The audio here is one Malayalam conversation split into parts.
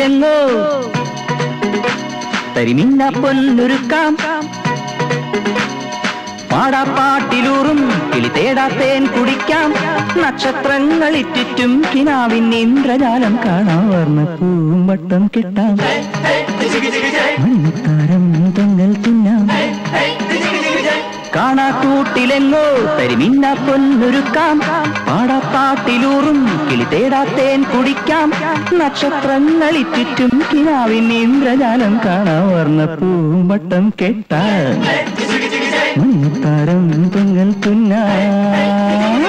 കാട്ടിലെങ്ങോ തരിമിന്ന പൊന്നുരുക്കാം പാടാപ്പാട്ടിലൂറും കിളി തേടാത്തേൻ കുടിക്കാം നക്ഷത്രങ്ങളിറ്റും കിനാവിൻ ഇന്ദ്രജാലം കാണാം വർണ്ണ പൂമ്പട്ടം കിട്ടാം മണിമുത്താരം തൊങ്ങൽ തിന്നാം കാണാക്കൂട്ടിലെങ്ങോ തരിമിന്ന പൊന്നുരുക്കാം പാടാപ്പാട്ടിലൂറും കിളി തേടാത്തേൻ കുടിക്കാം നക്ഷത്രങ്ങളിറ്റും കിനാവിൻ ഇന്ദ്രജാലം കാണാം വർണ്ണ പൂമ്പട്ടം കെട്ടാം മണിമുത്താരം തൊങ്ങൽ തിന്നാം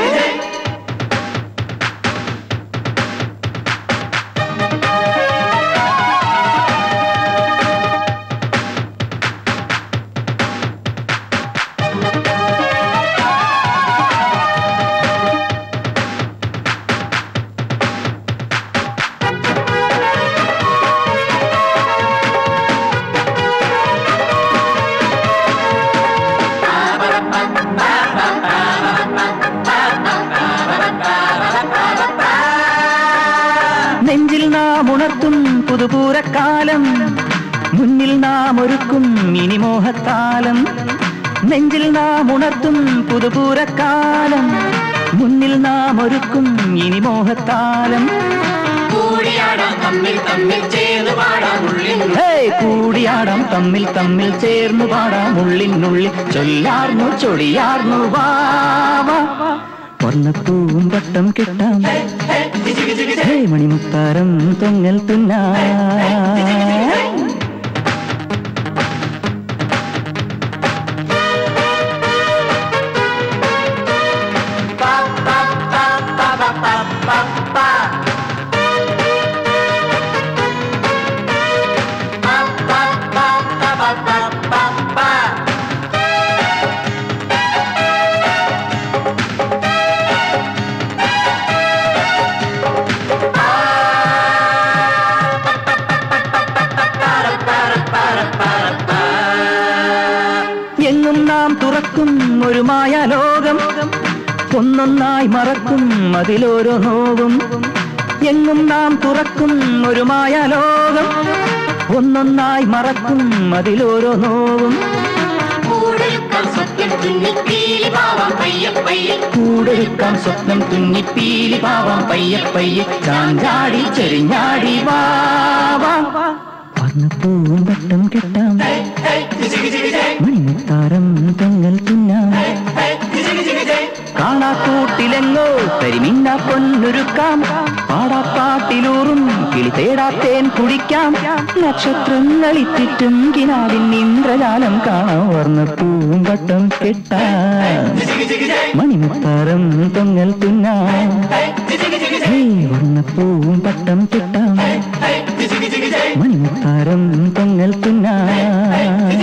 നെഞ്ചിൽ നാം ഉണർത്തും പുതുപൂരക്കാലം മുന്നിൽ നാം ഒരുക്കും ഇനി മോഹത്താലം നെഞ്ചിൽ നാം ഉണർത്തും പുതുപൂരക്കാലം മുന്നിൽ നാം ഒരുക്കും ഇനി മോഹത്താലം കൂടിയാടാം തമ്മിൽ തമ്മിൽ ചേർന്നു പാടാം ഉള്ളിനുള്ളിൽ ചൊല്ലാർന്നു ചൊടിയാർന്നു വാവാ വർണ്ണപ്പൂമ്പട്ടം കിട്ടാം മണിമുത്താരം തൊങ്ങൽ തിന്നാം എങ്ങും നാം തുറക്കും ഒരു മായാലോകം ഒന്നൊന്നായി മറക്കും അതിലോരോ നോവും എങ്ങും നാം തുറക്കും ഒരു മായാലോകം ഒന്നൊന്നായി മറക്കും അതിലോരോ നോവും കൂടെടുക്കാം സ്വപ്നം തുന്നിപ്പീലി പാവാം പയ്യെ പയ്യെ ചാഞ്ചാടി ചെരിഞ്ഞാടി വാവാ വർണ്ണപ്പൂമ്പട്ടം കെട്ടാം മണിമുത്താരം തൊങ്ങൽ തിന്നാം കാണാക്കൂട്ടിലെങ്ങോ തരിമിന്ന പൊന്നുരുക്കാം പാടാപ്പാട്ടിലൂറും കിളി തേടാത്തേൻ കുടിക്കാം നക്ഷത്രങ്ങളിറ്റും കിനാവിൻ ഇന്ദ്രജാലം കാണാം വർണ്ണപ്പൂമ്പട്ടം കെട്ടാം മണിമുത്താരം തൊങ്ങൽ തിന്നാം വർണ്ണപ്പൂമ്പട്ടം കെട്ടാം മണിമുത്താരം തൊങ്ങൽ തിന്നാം